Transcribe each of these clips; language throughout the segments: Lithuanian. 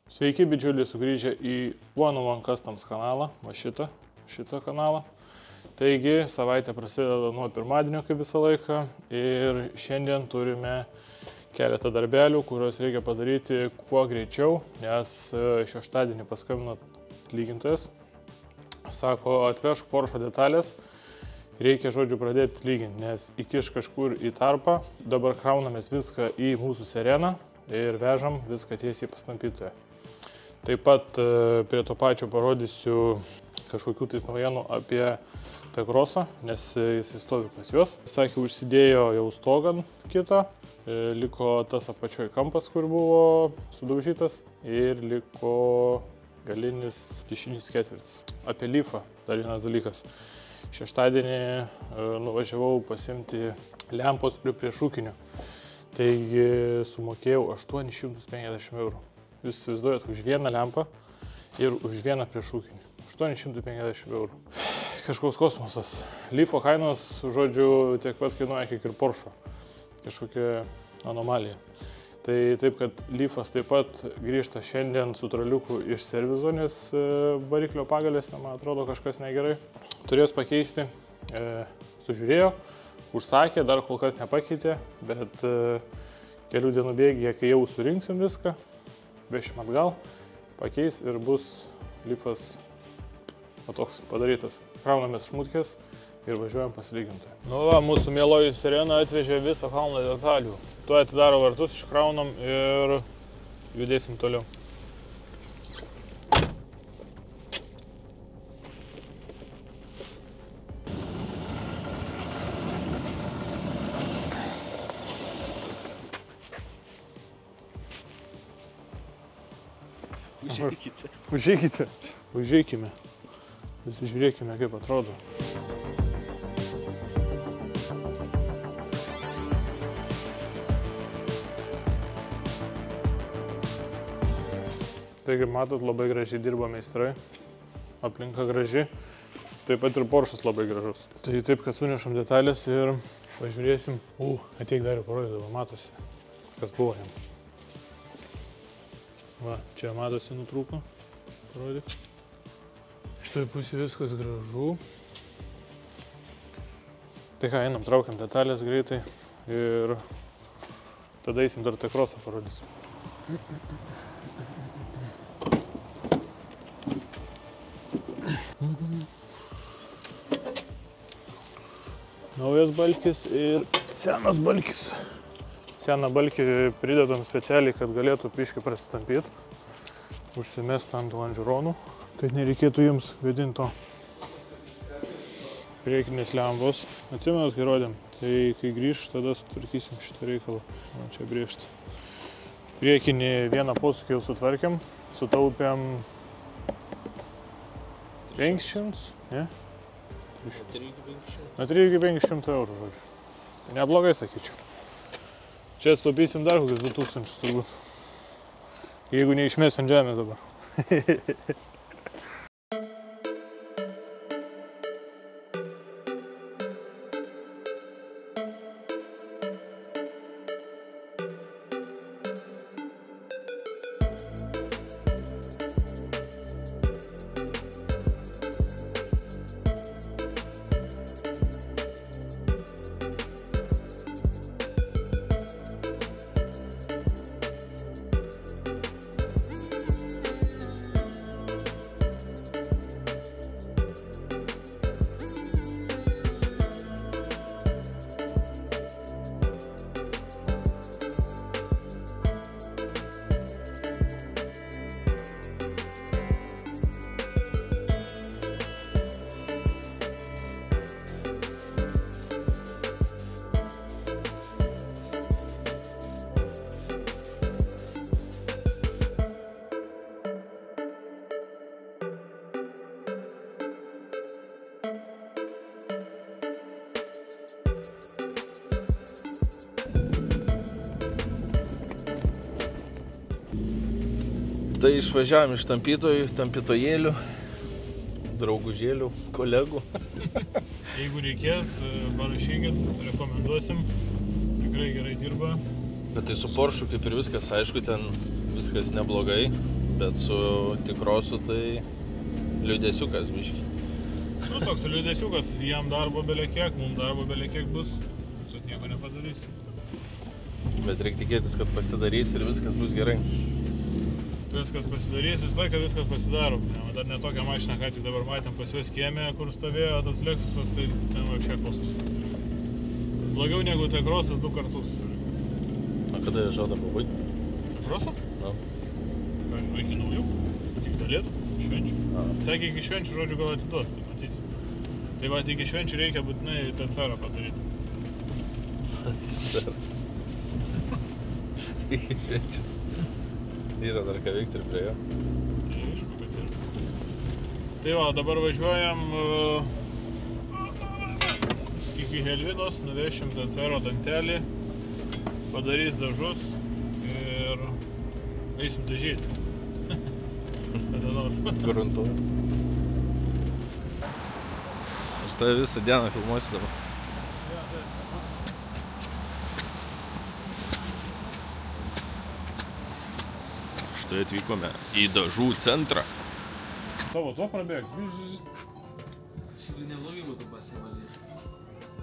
Sveiki bičiuliai, sugrįžę į One on One Customs kanalą, va šitą kanalą. Taigi, savaitė prasideda nuo pirmadienio kaip visą laiką ir šiandien turime keletą darbelių, kuriuos reikia padaryti kuo greičiau, nes šeštadienį paskambino lygintojas, sako, atvežk Porsche detalės, reikia, žodžiu, pradėti lyginti, nes įkiš kažkur į tarpą, dabar kraunamės viską į mūsų Sereną ir vežam viską tiesiai pas tampytoją. Taip pat prie to pačio parodysiu kažkokių tais naujienų apie T-Crossą, nes jis stovi pas juos. Sakė, užsidėjo jau stogą kitą, liko tas apačioj kampas, kur buvo sudaužytas ir liko galinis dešinys ketvirtis. Apie Leafą dar vienas dalykas. Šeštadienį nuvažiavau pasimti lempos prie šūkinio. Taigi sumokėjau 850 eurų. Jūs įsivaizduojat už vieną lempą ir už vieną priešrūkinį. 850 eurų. Kažkoks kosmosas. Leafo kainos, žodžiu, tiek pat kainuoja, kiek ir Porsche. Kažkokia anomalija. Tai taip, kad Leafas taip pat grįžta šiandien su traliuku iš servizo, nes variklio pagalėse, man atrodo, kažkas negerai. Turėjus pakeisti, sužiūrėjo, užsakė, dar kol kas nepakeitė, bet kelių dienų bėgyje, kai jau surinksim viską, vešim atgal, pakeis ir bus Leafas toks padarytas. Kraunamės šmutkės ir važiuojam pas lygintoją. Nu va, mūsų mieloji Serena atvežė visą kalną detalių. Tuo atidaro vartus, iškraunam ir judėsim toliau. Užeikime. Pasižiūrėkime, kaip atrodo. Taigi, matot, labai gražiai dirba meistrai. Aplinka graži. Taip pat ir Porsche'as labai gražus. Tai taip, kad sunešam detalės ir pažiūrėsim. Ateik dar ir parodydavo, matosi, kas buvo jam. Va, čia matosi nutrūko. Parodyk. Šitoj pusė viskas gražu. Tai ką, einam, traukiam detalės greitai ir tada eisim dar T-Crossą parodysim. Naujas balkis ir senas balkis. Seną balkį pridedam specialiai, kad galėtų piškį prasitampyti. Užsimest ant lonžironų, kad nereikėtų jums gadinti to. Priekinės lempos. Atsimenat, kai rodėm, tai kai grįž, tada sutvarkysim šitą reikalą. O, čia brėžti. Priekinį vieną posūkį jau sutvarkėm, sutaupėm 500, ne? Nuo 3 iki 500 eurų, žodžiu. Tai neblogai, sakyčiau. Čia sutaupysim dar kokius 2000 turbūt. Jeigu neišmės ant žemės dabar. Tai išvažiavam iš tampytojėlių, draugužėlių, kolegų. Jeigu reikės, parašykit, rekomenduosim. Tikrai gerai dirba. Bet tai su Porsche kaip ir viskas, aišku, ten viskas neblogai. Bet su tikrosu tai liūdėsiukas biški. Nu, toks liūdėsiukas, jam darbo belekiek, mums darbo belekiek bus, tu nieko nepadarysi. Bet reikia tikėtis, kad pasidarys ir viskas bus gerai. Viskas pasidarys, visą laiką viskas pasidaro. Dar ne tokią mašiną, ką tik dabar matėm pas juos kiemė, kur stovėjo tas Lexusas, tai ten vakšė kosmosas. Blogiau negu T-Crossas 2 kartus. O kada jie žada pabaigti? T-Crossą? Na. Ką žinau, iki naujų? Iki galėtų? Švenčių. Sakė, iki švenčių, žodžiu, gal atiduos, tai matysim. Tai va, iki švenčių reikia būtinai TCR padaryti. TCR. Iki švenčių. Yra dar ką veikti ir prie jo. Tai aišku, kad yra. Tai va, dabar važiuojam iki Helvinos, nuvešim TCR dantelį, padarys dažus ir eisim dažyti. Kada nors. Garantuoju. Aš tave visą dieną filmuosiu dabar. Štai atvykome į dažų centrą. Tavo to prabėg? Šiaip neblogai būtų pasivalyti.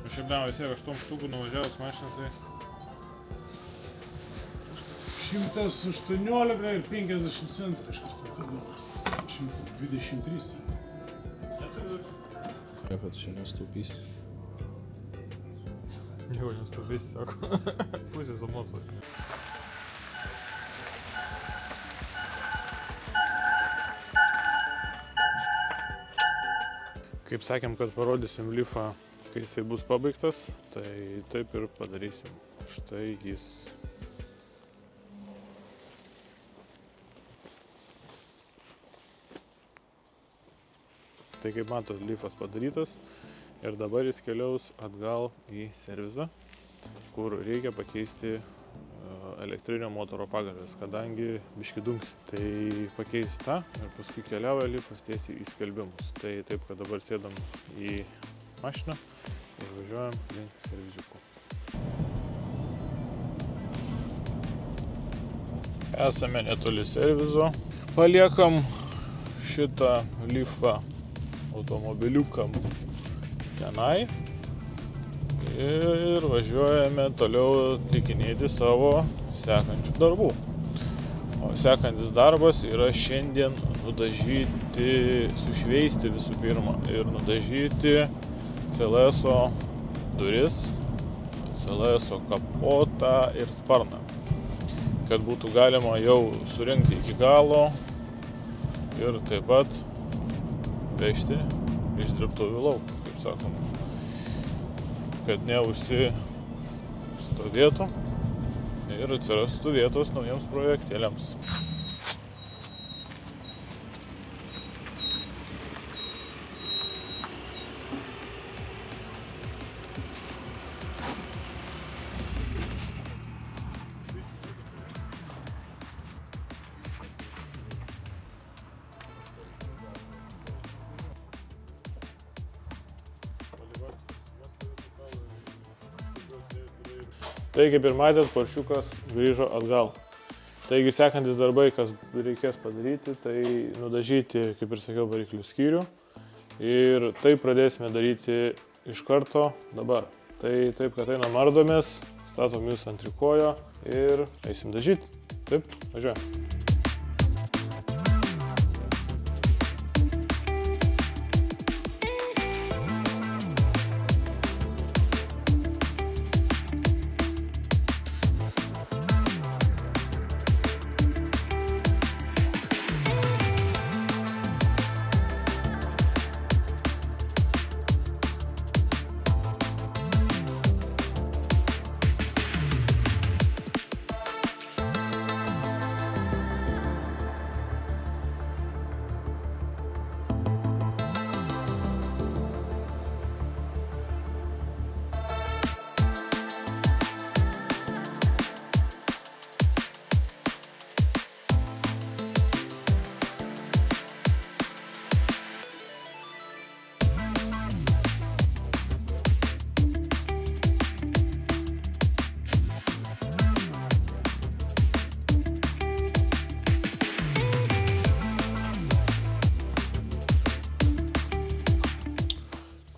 Aš šiaip davo vis 8 štukų nuvažiavus mašinas, tai 118 ir 50 centų kažkas tai duomas. 123. Kad tu čia nestaupysi. Jau nestaupysi, sako. Pusė sumos vos. Kaip sakėm, kad parodysim lifą, kai jisai bus pabaigtas, tai taip ir padarysim. Štai jis. Tai kaip matot, lifas padarytas ir dabar jis keliaus atgal į servizą, kur reikia pakeisti elektrinio motoro pagalves, kadangi biški dunksi. Tai pakeis tą ir paskui keliauja lifas tiesiai į skelbimus. Tai taip, kad dabar sėdam į mašiną ir važiuojam link serviziukų. Esame netoli servizo. Paliekam šitą lifą automobiliukam tenai ir važiuojame toliau atlikinėti savo sekančių darbų. O sekantis darbas yra šiandien nudažyti, sušveisti visų pirma ir nudažyti CLS-o duris, CLS-o kapotą ir sparną, kad būtų galima jau surinkti iki galo ir taip pat vežti iš dirbtuvių lauk, kaip sakoma, kad neužsistovėtų ir atsirastų vietos naujiems projektėliams. Tai kaip ir matėt, Poršiukas grįžo atgal. Taigi sekantis darbai, kas reikės padaryti, tai nudažyti, kaip ir sakiau, variklių skyrių. Ir tai pradėsime daryti iš karto dabar. Tai taip, kad einam ardomės, statom jūs ant trikojo ir eisim dažyti. Taip, važiuojam.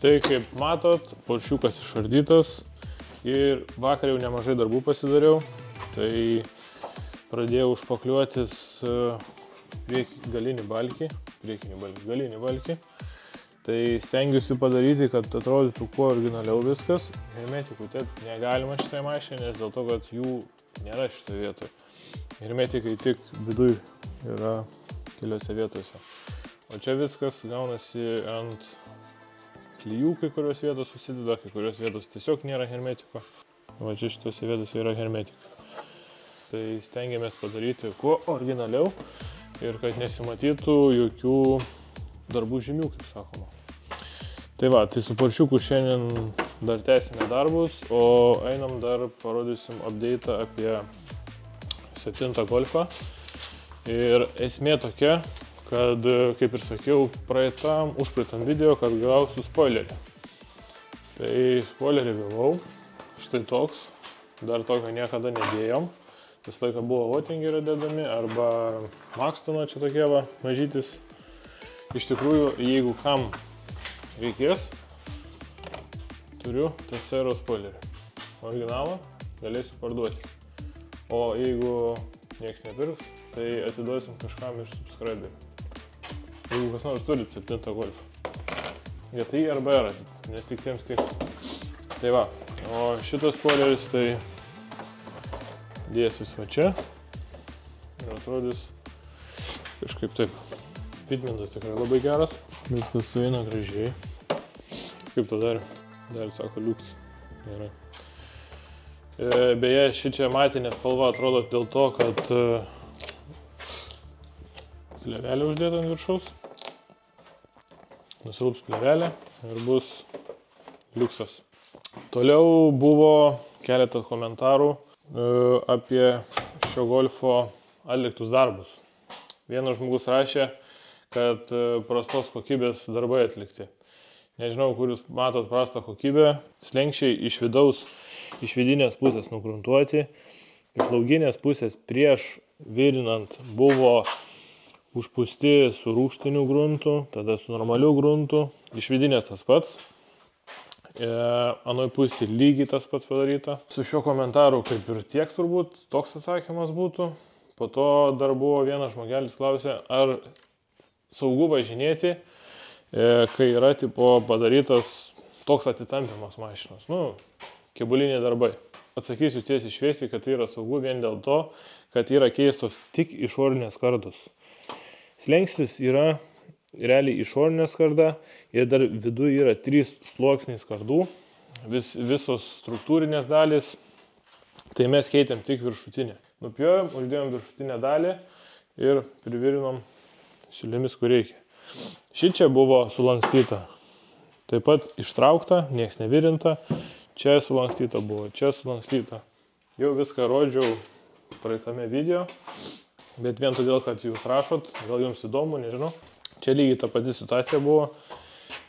Tai kaip matot, poršiukas išardytas ir vakar jau nemažai darbų pasidariau. Tai pradėjau užpakliuotis galinį balkį. Tai stengiuosi padaryti, kad atrodytų kuo originaliau viskas. Hermetikų taip negalima šitai mašinai, nes dėl to, kad jų nėra šitoje vietoje. Hermetikai tik viduj yra keliose vietose. O čia viskas gaunasi ant klijų, kai kurios vietos susideda, kai kurios vietos tiesiog nėra hermetiko. O čia šitose vietose yra hermetika. Tai stengiamės padaryti kuo originaliau ir kad nesimatytų jokių darbų žymių, kaip sakoma. Tai va, tai su poršiuku šiandien dar tęsime darbus, o einam dar parodysim update'ą apie 7 Golfą. Ir esmė tokia, kad, kaip ir sakiau, užpraeitam video, kad gausiu spoilerį. Tai spoilerį gavau, štai toks, dar tokio niekada nedėjom. Vis laiką buvo Votingerio dedami, arba Maxtono čia tokie va, mažytis. Iš tikrųjų, jeigu kam reikės, turiu TCR spoilerį. Originalą galėsiu parduoti. O jeigu nieks nepirks, tai atiduosim kažkam iš subscriberių. Jeigu kas nors turi 7 Golfą. Jie tai arba yra, nes tik tiems tiks. Tai va, o šitas spoileris tai dėsis va čia ir atrodys kažkaip taip. Fitmentas tikrai labai geras, viskas sueina gražiai. Kaip to dar sako, liuks. Gerai. Beje, šičia matinė spalva atrodo dėl to, kad plėvelė uždėta ant viršaus. Nusilps plėvelė ir bus liuksas. Toliau buvo keletas komentarų apie šio Golfo atliktus darbus. Vienas žmogus rašė, kad prastos kokybės darbai atlikti. Nežinau, kur jūs matot prastą kokybę. Slenkščiai iš vidinės pusės nugruntuoti. Iš lauginės pusės prieš virinant buvo užpūsti su rūgštiniu gruntu, tada su normaliu gruntu. Iš vidinės tas pats. Anoj pusėje lygiai tas pats padaryta. Su šiuo komentaru kaip ir tiek turbūt toks atsakymas būtų. Po to dar buvo vienas žmogelis klausė, ar saugu važinėti, kai yra tipo padarytas toks atitampimas mašinos. Kėbuliniai darbai. Atsakysiu tiesiai šviesiai, kad tai yra saugu vien dėl to, kad yra keistos tik išorinės skardos. Slengstis yra realiai išorinė skarda ir dar viduje yra 3 sluoksniai skardų, visos struktūrinės dalys, tai mes keitėm tik viršutinę. Nupjojom, uždėjom viršutinę dalį ir privirinom siūlėmis, kur reikia. Šičia buvo sulankstyta, taip pat ištraukta, nieks nevirinta, čia sulankstyta buvo, čia sulankstyta. Jau viską rodžiau praeitame video, bet vien todėl, kad jūs rašot, gal jums įdomu, nežinau. Čia lygiai ta pati situacija buvo.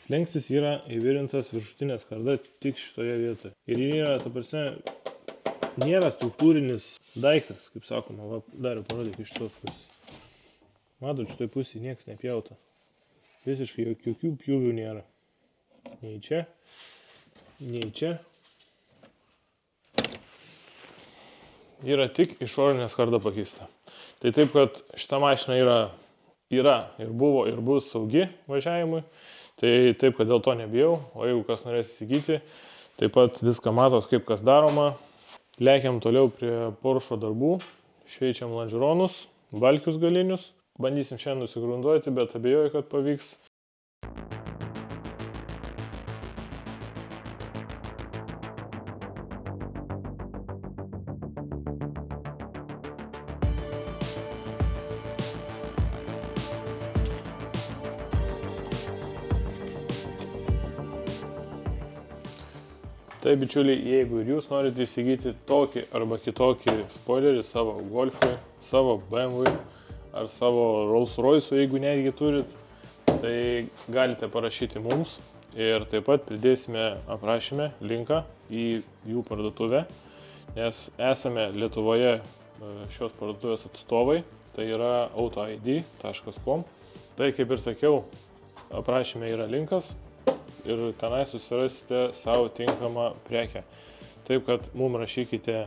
Slengstis yra įvirintas viršutinė skarda tik šitoje vietoje. Ir jie yra, ta prasme, nėra struktūrinis daiktas, kaip sakoma, va, dar parodyk iš šitos pusės. Matot, šitoj pusėje nieks nepjauta. Visiškai jokių pjūvių nėra. Nei čia, nei čia. Yra tik išorinė skarda pakeista. Tai taip, kad šita mašina yra ir buvo ir bus saugi važiavimui. Tai taip, kad dėl to nebijau. O jeigu kas norės įsigyti, taip pat viską matot, kaip kas daroma. Lekiam toliau prie Porsche darbų. Šveičiam lonžeronus, balkius galinius. Bandysim šiandien nusigrunduoti, bet abejoju, kad pavyks. Tai bičiuliai, jeigu ir jūs norite įsigyti tokį arba kitokį spoilerį savo Golfui, savo BMW ar savo Rolls Royce, jeigu netgi turit, tai galite parašyti mums ir taip pat pridėsime aprašyme linką į jų parduotuvę, nes esame Lietuvoje šios parduotuvės atstovai, tai yra autoid.com. Tai kaip ir sakiau, aprašyme yra linkas ir tenai susirasite savo tinkamą prekę. Taip, kad mums rašykite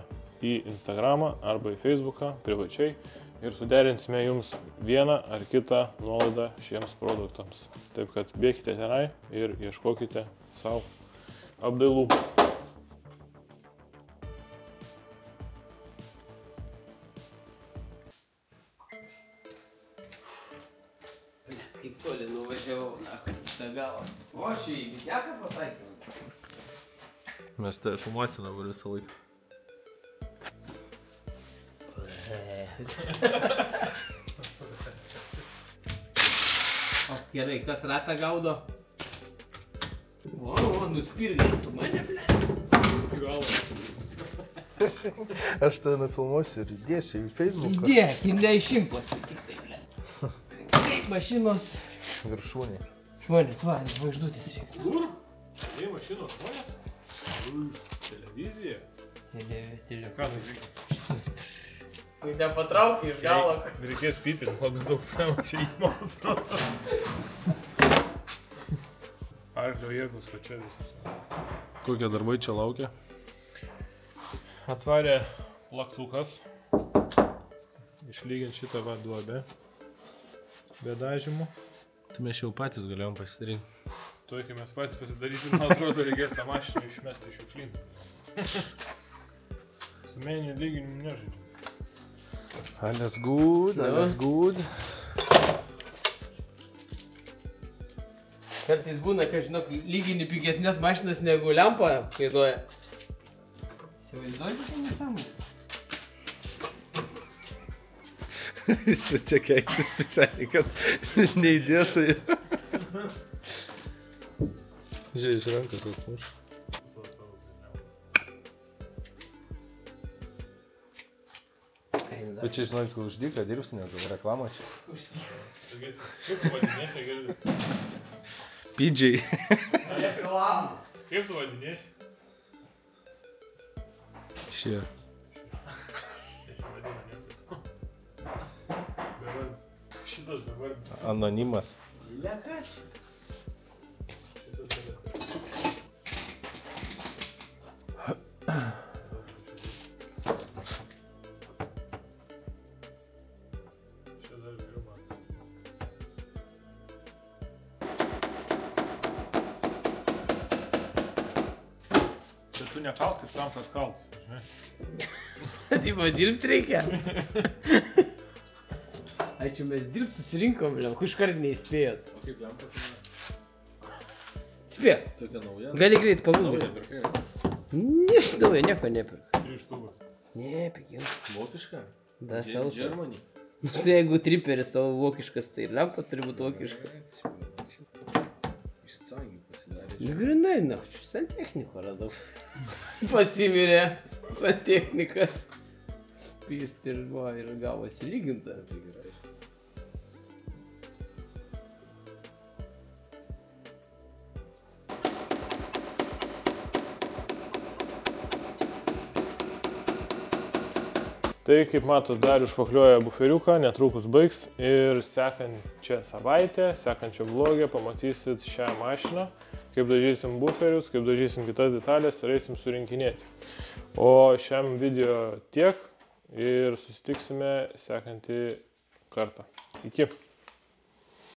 į Instagramą arba į Facebooką privačiai ir suderinsime jums vieną ar kitą nuolaidą šiems produktams. Taip, kad bėkite tenai ir ieškokite savo apdailų. Kaip toli nuvažiavau, tą galą. O aš į Viteką pataikiau. Mes tai filmuosim dabar visą laiką. O gerai, kas ratą gaudo? O, nuspirgai, tu mane, ble. Aš tai nufilmuosiu ir įdėsiu į Facebooką. Įdėk, neišink paskui, tik tai, ble. Kaip mašinos Viršūnė. žmonės, va, žvaigždutės reikia. Kur? Tai mašinos žmonės? Televizija? Ką nuvykai? Tai nepatraukia iš galo. Reikės pipinti, labai daug filmų čia įmonų. Arklio jėgus, va čia visas. Kokie darbai čia laukia? Atvarė plaktukas. Išlygint šitą va duobę. Be dažymų. Tai mes jau patys galėjom pasidaryti. Tuoj, kai mes patys pasidarysim, man atrodo, reikės tą mašiną išmesti iš šiukšlynų. Su meniniu lyginimu nežaidžiu. Alles gut, alles gut. Kartais būna, kad žinok, lygini pigesnės mašinas negu lempa kainuoja. Įsivaizduoju, kad nesąmonė. Jis čia keikti specialiai, kad neįdėtų. Žiūrėjai, iš rankos atmuš. Bet čia, žinot, už dyką dirbsi, nes reklamą čia. Kaip tu vadinėsi, gali? PJ. Reklama. Kaip tu vadinėsi? Šie. Šitas bevardis. Anonimas. Lekas. Tu nekalk, kaip tam, kad kalk, žinai. Tipo, dirbt reikia. Ačiū, mes dirbt susirinkom, lemku iškart neįspėjot. O kaip lempa? Spėt. Tokia nauja? Gali greit pagūglinti. Nauja pirkai. Nežinau, nieko nepirk. Trištuvas. Ne, pigiau. Vokiška? Da, šalta. Germany. Tai jeigu triperis savo vokiškas, tai lempa turi būti vokiška. Išcangiai pasidarė. Grinai, na, santechniko radau. Pasimirė santechnikas. Pist ir va, ir gavosi lygintas. Tai gerai. Tai, kaip matot, dar užpaklioja buferiuką, netrukus baigs ir sekančią savaitę, sekančią vlogę pamatysit šią mašiną, kaip dažysim buferius, kaip dažysim kitas detalės ir eisim surinkinėti. O šiam video tiek ir susitiksime sekantį kartą. Iki.